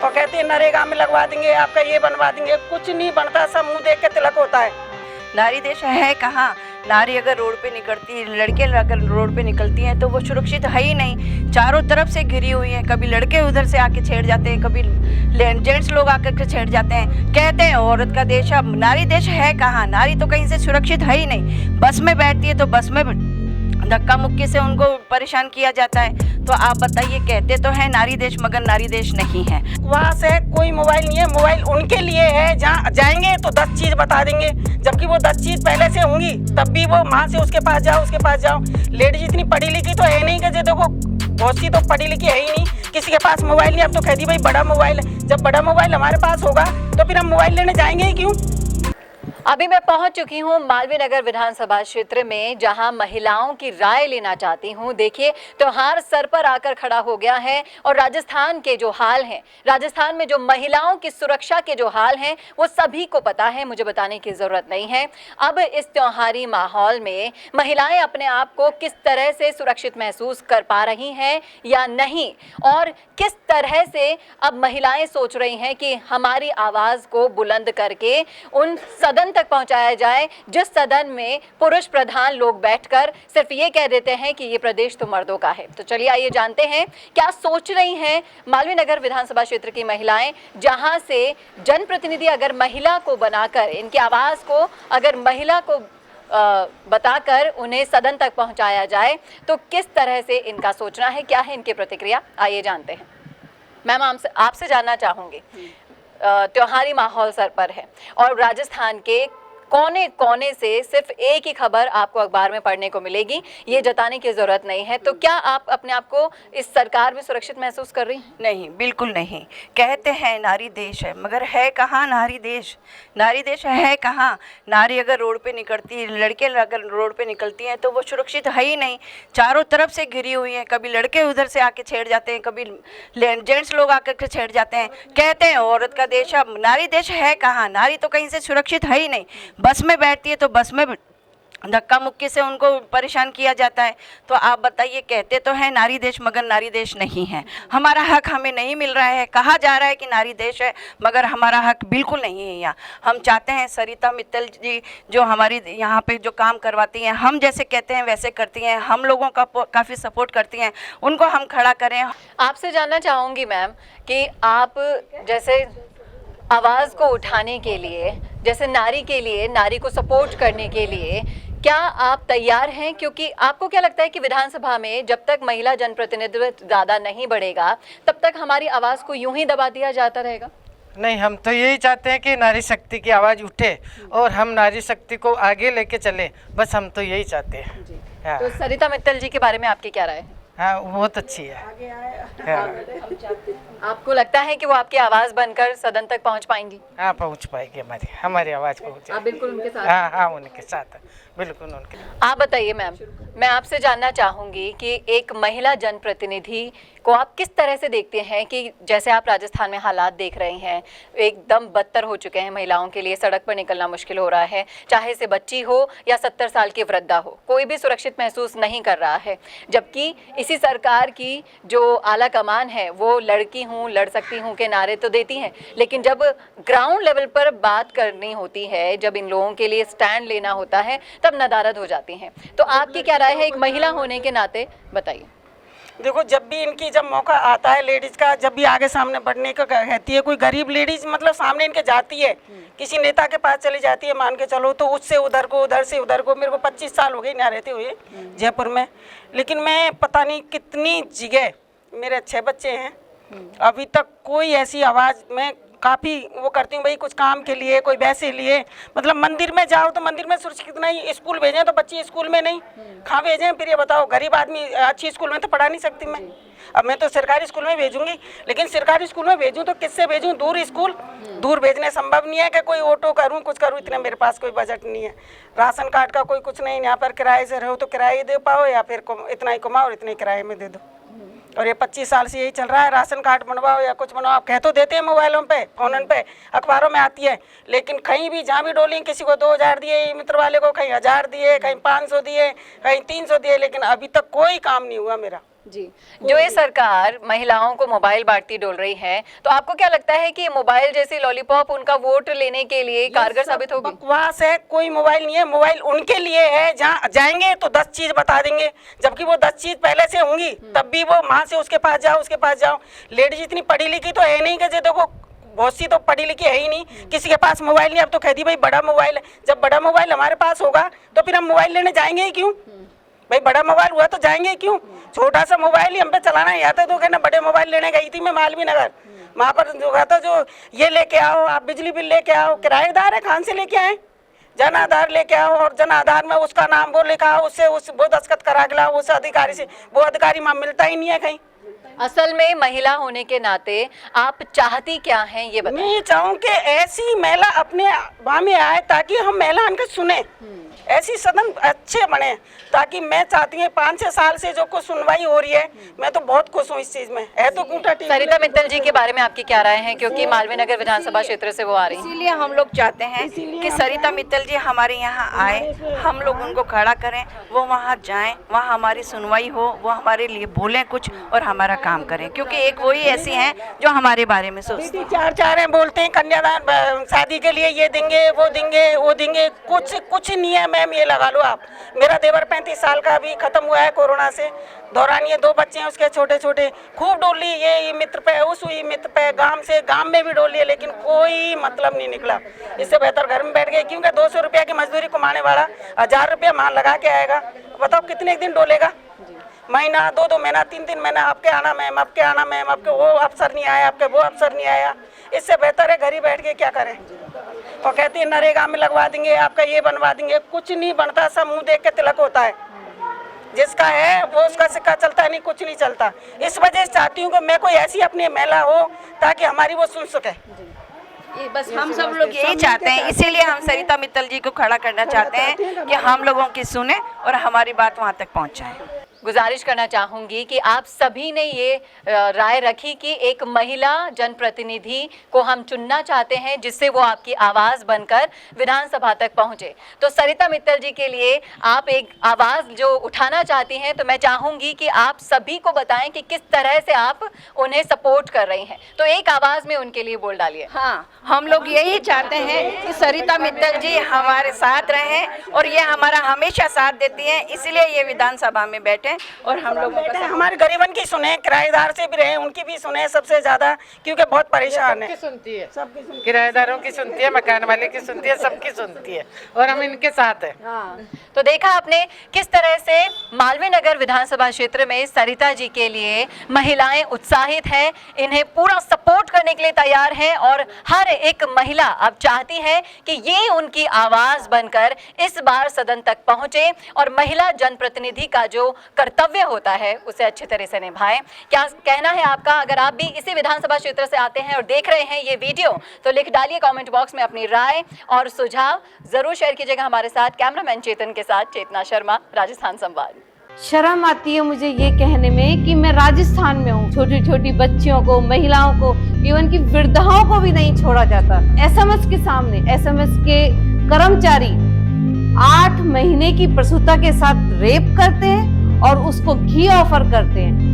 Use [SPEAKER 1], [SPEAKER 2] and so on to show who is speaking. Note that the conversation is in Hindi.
[SPEAKER 1] और कहती है नरेगा में लगवा देंगे, आपका ये बनवा देंगे। कुछ नहीं बनता, सब मुंह देख के तिलक होता है।
[SPEAKER 2] नारी देश है कहाँ? नारी अगर रोड पे निकलती, लड़के अगर रोड पे निकलती हैं तो वो सुरक्षित है ही नहीं। चारों तरफ से घिरी हुई हैं। कभी लड़के उधर से आके छेड़ जाते हैं, कभी जेंट्स लोग आकर के छेड़ जाते हैं। कहते हैं औरत का देश, अब नारी देश है कहाँ? नारी तो कहीं से सुरक्षित है ही नहीं। बस में बैठती है तो बस में धक्का मुक्की से उनको परेशान किया जाता है। तो आप बताइए, कहते तो है नारी देश, मगर नारी देश नहीं है।
[SPEAKER 1] वहाँ से कोई मोबाइल नहीं है, मोबाइल उनके लिए है जहाँ जाएंगे तो 10 चीज़ बता देंगे, जबकि वो 10 चीज़ पहले से होंगी, तब भी वो वहाँ से उसके पास जाओ, उसके पास जाओ। लेडीज इतनी पढ़ी लिखी तो है नहीं कि देखो, बहुत सी तो पढ़ी लिखी है ही नहीं, किसी के पास मोबाइल नहीं। अब तो कहती भाई बड़ा मोबाइल है, जब बड़ा मोबाइल हमारे पास होगा तो फिर हम मोबाइल लेने जाएंगे ही क्यों।
[SPEAKER 3] अभी मैं पहुंच चुकी हूं मालवीय नगर विधानसभा क्षेत्र में, जहां महिलाओं की राय लेना चाहती हूं। देखिए, त्योहार सर पर आकर खड़ा हो गया है और राजस्थान के जो हाल हैं, राजस्थान में जो महिलाओं की सुरक्षा के जो हाल हैं, वो सभी को पता है, मुझे बताने की ज़रूरत नहीं है। अब इस त्योहारी माहौल में महिलाएं अपने आप को किस तरह से सुरक्षित महसूस कर पा रही हैं या नहीं, और किस तरह से अब महिलाएं सोच रही हैं कि हमारी आवाज़ को बुलंद करके उन सदन तक पहुंचाया जाए जिस सदन में पुरुष प्रधान लोग बैठकर सिर्फ ये कह देते हैं कि ये प्रदेश तो मर्दों का है। तो चलिए आइए जानते हैं क्या सोच रही हैं मालवीय नगर विधानसभा क्षेत्र की महिलाएं, जहां से जनप्रतिनिधि अगर महिला को बनाकर, इनकी आवाज़ को अगर महिला को बताकर उन्हें सदन तक पहुंचाया जाए तो किस तरह से इनका सोचना है, क्या है इनकी प्रतिक्रिया, आइए जानते हैं। मैम, आपसे जानना चाहूँगी, त्योहारी माहौल सर पर है और राजस्थान के कोने कोने से सिर्फ एक ही खबर आपको अखबार में पढ़ने को मिलेगी, ये जताने की ज़रूरत नहीं है। तो क्या आप अपने आप को इस सरकार में सुरक्षित महसूस कर रही हैं?
[SPEAKER 2] नहीं, बिल्कुल नहीं। कहते हैं नारी देश है, मगर है कहाँ नारी देश? नारी देश है कहाँ? नारी अगर रोड पे निकलती, लड़के अगर रोड पे निकलती हैं तो वो सुरक्षित है ही नहीं। चारों तरफ से घिरी हुई हैं। कभी लड़के उधर से आके छेड़ जाते हैं, कभी जेंट्स लोग आकर के छेड़ जाते हैं। कहते हैं औरत का देश, अब नारी देश है कहाँ? नारी तो कहीं से सुरक्षित है ही नहीं। बस में बैठती है तो बस में धक्का मुक्की से उनको परेशान किया जाता है। तो आप बताइए, कहते तो है नारी देश, मगर नारी देश नहीं है। हमारा हक हमें नहीं मिल रहा है। कहा जा रहा है कि नारी देश है, मगर हमारा हक बिल्कुल नहीं है यहाँ। हम चाहते हैं सरिता मित्तल जी जो हमारी यहाँ पे जो काम करवाती हैं, हम जैसे कहते हैं वैसे करती हैं, हम लोगों का काफ़ी सपोर्ट करती हैं, उनको हम खड़ा करें।
[SPEAKER 3] आपसे जानना चाहूँगी मैम कि आप जैसे आवाज़ को उठाने के लिए, जैसे नारी के लिए, नारी को सपोर्ट करने के लिए, क्या आप तैयार हैं? क्योंकि आपको क्या लगता है कि विधानसभा में जब तक महिला जनप्रतिनिधित्व ज़्यादा नहीं बढ़ेगा तब तक हमारी आवाज़ को यूं ही दबा दिया जाता रहेगा?
[SPEAKER 4] नहीं, हम तो यही चाहते हैं कि नारी शक्ति की आवाज़ उठे और हम नारी शक्ति को आगे लेके चलें, बस हम तो यही चाहते हैं जी। हाँ।
[SPEAKER 3] तो सरिता मित्तल जी के बारे में आपकी क्या राय है?
[SPEAKER 4] हाँ, बहुत अच्छी है। हाँ।
[SPEAKER 3] आपको लगता है कि वो आपकी आवाज़ बनकर सदन तक पहुंच पाएंगी?
[SPEAKER 4] हाँ, पहुंच पाएगी, हमारी आवाज़ पहुंच।
[SPEAKER 3] आप बिल्कुल उनके साथ?
[SPEAKER 4] हाँ हाँ, उनके साथ, बिल्कुल उनके।
[SPEAKER 3] आप बताइए मैम, मैं आपसे जानना चाहूँगी कि एक महिला जनप्रतिनिधि को आप किस तरह से देखते हैं कि जैसे आप राजस्थान में हालात देख रहे हैं, एकदम बदतर हो चुके हैं महिलाओं के लिए, सड़क पर निकलना मुश्किल हो रहा है, चाहे से बच्ची हो या 70 साल की वृद्धा हो, कोई भी सुरक्षित महसूस नहीं कर रहा है। जबकि इसी सरकार की जो आला कमान है वो लड़की हूँ, लड़ सकती हूँ के नारे तो देती हैं, लेकिन जब ग्राउंड लेवल पर बात करनी होती है, जब इन लोगों के लिए स्टैंड लेना होता है, तब नदारद हो जाती हैं। तो आपकी क्या राय है एक महिला होने के नाते, बताइए।
[SPEAKER 1] देखो, जब भी इनकी जब मौका आता है लेडीज़ का, जब भी आगे सामने बढ़ने का कहती है, कोई गरीब लेडीज़ मतलब सामने इनके जाती है, किसी नेता के पास चली जाती है, मान के चलो, तो उससे उधर को, उधर से उधर को। मेरे को 25 साल हो गए यहाँ रहते हुए जयपुर में, लेकिन मैं पता नहीं कितनी जगह, मेरे 6 बच्चे हैं, अभी तक कोई ऐसी आवाज़ में काफ़ी वो करती हूँ भाई, कुछ काम के लिए, कोई वैसे लिए, मतलब मंदिर में जाओ तो मंदिर में सुरक्षित नहीं, स्कूल भेजें तो बच्ची स्कूल में नहीं, कहाँ भेजें? फिर ये बताओ, गरीब आदमी अच्छी स्कूल में तो पढ़ा नहीं सकती मैं। अब मैं तो सरकारी स्कूल में भेजूंगी, लेकिन सरकारी स्कूल में भेजूं तो किससे भेजूं? दूर स्कूल, दूर भेजने संभव नहीं है कि कोई ऑटो करूं, कुछ करूं, इतना मेरे पास कोई बजट नहीं है। राशन कार्ड का कोई कुछ नहीं, यहाँ पर किराए से रहो तो किराए दे पाओ, या फिर इतना ही कमाओ और इतने किराए में दे दो। और ये 25 साल से यही चल रहा है, राशन कार्ड बनवाओ या कुछ बनवाओ। आप कह तो देते हैं मोबाइलों पे, फोनन पे, अखबारों में आती है, लेकिन कहीं भी जहाँ भी डोली, किसी को 2000 दिए मित्र वाले को, कहीं 1000 दिए, कहीं 500 दिए, कहीं 300 दिए, लेकिन अभी तक कोई काम नहीं हुआ मेरा।
[SPEAKER 3] जी, जो ये सरकार महिलाओं को मोबाइल बांटती डोल रही है, तो आपको क्या लगता है कि मोबाइल जैसी लॉलीपॉप उनका वोट लेने के लिए कारगर साबित होगी?
[SPEAKER 1] बकवास है, कोई मोबाइल नहीं है। मोबाइल उनके लिए है जहाँ जाएंगे तो 10 चीज बता देंगे, जबकि वो 10 चीज पहले से होंगी, तब भी वो वहाँ से उसके पास जाओ, उसके पास जाओ। लेडीज इतनी पढ़ी लिखी तो है नहीं कि जो देखो, बहुत सी तो पढ़ी लिखी है ही नहीं, किसी के पास मोबाइल नहीं। अब तो कहती भाई बड़ा मोबाइल है, जब बड़ा मोबाइल हमारे पास होगा तो फिर हम मोबाइल लेने जाएंगे ही क्यों? भाई बड़ा मोबाइल हुआ तो जाएंगे क्यों? छोटा सा मोबाइल ही हम पे चलाना ही आता तो कहना बड़े मोबाइल लेने गई थी मैं मालवीय नगर, वहाँ पर जो कहता जो ये लेके आओ, आप बिजली बिल लेके आओ, किराएदार है कहाँ से लेके आए? जन आधार लेके आओ और जन आधार में उसका नाम वो लिखा हो, उससे वो दस्तखत करा के लाओ उस अधिकारी से। वो अधिकारी वहाँ मिलता ही नहीं है कहीं।
[SPEAKER 3] असल में महिला होने के नाते आप चाहती क्या हैं ये बताएं।
[SPEAKER 1] मैं ये चाहूँ कि ऐसी महिला अपने वहाँ में आए ताकि हम महिला उनके सुने, ऐसी सदन अच्छे बने, ताकि मैं चाहती हूँ 5-6 साल से जो कुछ सुनवाई हो रही है, मैं तो बहुत खुश हूँ इस चीज में। है तो कूटा टीवी।
[SPEAKER 3] सरिता मित्तल जी के बारे में आपकी क्या राय है, क्योंकि मालवीय नगर विधानसभा क्षेत्र से वो आ रही हैं?
[SPEAKER 2] इसीलिए हम लोग चाहते हैं कि सरिता मित्तल जी हमारे यहाँ आए, हम लोग उनको खड़ा करें, वो वहाँ जाएं, वहाँ हमारी सुनवाई हो, वो हमारे लिए बोलें कुछ और हमारा काम करें, क्योंकि एक वही ऐसी हैं जो हमारे बारे में सोचती हैं।
[SPEAKER 1] 4 हैं बोलते हैं कन्यादान शादी के लिए ये देंगे वो देंगे वो देंगे, कुछ नहीं है मैम। ये लगा लो आप, मेरा देवर 35 साल का अभी खत्म हुआ है कोरोना से दौरान, ये 2 बच्चे हैं उसके छोटे छोटे, खूब डोल ली ये मित्र पे उस हुई मित्र पे, गांव में भी डोल लिए, लेकिन कोई मतलब नहीं निकला। इससे बेहतर घर में बैठ गए, क्योंकि 200 रुपया की मजदूरी कमाने वाला 1000 रुपया मान लगा के आएगा, बताओ कितने दिन डोलेगा? महीना 2 महीना 3 महीना आपके आना मैम, आपके आना मैम, आपके वो अफसर नहीं आया, आपके वो अफसर नहीं आया। इससे बेहतर है घर ही बैठ के क्या करें। और कहती है नरेगा में लगवा देंगे, आपका ये बनवा देंगे, कुछ नहीं बनता, सब मुंह देख के तिलक होता है। जिसका है वो उसका सिक्का चलता है, नहीं कुछ नहीं चलता। इस वजह से चाहती हूँ कि मैं कोई ऐसी अपनी महिला हो ताकि हमारी वो सुन सके।
[SPEAKER 2] बस हम सब लोग यही चाहते हैं, इसीलिए हम सरिता मित्तल जी को खड़ा करना चाहते हैं कि हम लोगों की सुने और हमारी बात वहाँ तक पहुँचाएं।
[SPEAKER 3] गुजारिश करना चाहूंगी कि आप सभी ने ये राय रखी कि एक महिला जनप्रतिनिधि को हम चुनना चाहते हैं जिससे वो आपकी आवाज बनकर विधानसभा तक पहुंचे। तो सरिता मित्तल जी के लिए आप एक आवाज जो उठाना चाहती हैं, तो मैं चाहूंगी कि आप सभी को बताएं कि किस तरह से आप उन्हें सपोर्ट कर रही हैं। तो एक आवाज में उनके लिए बोल डालिए।
[SPEAKER 2] हाँ, हम लोग यही चाहते हैं कि सरिता मित्तल जी हमारे साथ रहें और ये हमारा हमेशा साथ देती हैं, इसलिए ये विधानसभा में बैठे और हम लोग
[SPEAKER 1] हमारे गरीबन की सुने, किराएदार से भी रहे उनकी भी सुने सबसे ज्यादा, क्योंकि बहुत परेशान है।
[SPEAKER 4] सुनती है, किराएदारों की सुनती है, मकान वाले की सुनती है, सबकी सुनती है और हम इनके साथ हैं।
[SPEAKER 3] तो देखा आपने किस तरह से मालवीय नगर विधानसभा क्षेत्र में सरिता जी के लिए महिलाएं उत्साहित हैं, इन्हें पूरा सपोर्ट करने के लिए तैयार हैं और हर एक महिला अब चाहती है कि ये उनकी आवाज बनकर इस बार सदन तक पहुंचे और महिला जनप्रतिनिधि का जो कर्तव्य होता है उसे अच्छी तरह से निभाएं। क्या कहना है आपका? अगर आप भी इसी विधानसभा क्षेत्र से आते हैं और देख रहे हैं ये वीडियो, तो लिख डालिए कमेंट बॉक्स में अपनी राय और सुझाव जरूर शेयर कीजिएगा हमारे साथ। कैमरामैन चेतन के साथ चेतना शर्मा, राजस्थान संवाद।
[SPEAKER 5] शर्म आती है मुझे ये कहने में कि मैं राजस्थान में हूँ। छोटी छोटी बच्चियों को, महिलाओं को, इवन की वृद्धाओं को भी नहीं छोड़ा जाता। एसएमएस के सामने एसएमएस के कर्मचारी 8 महीने की प्रसूता के साथ रेप करते हैं और उसको घी ऑफर करते हैं।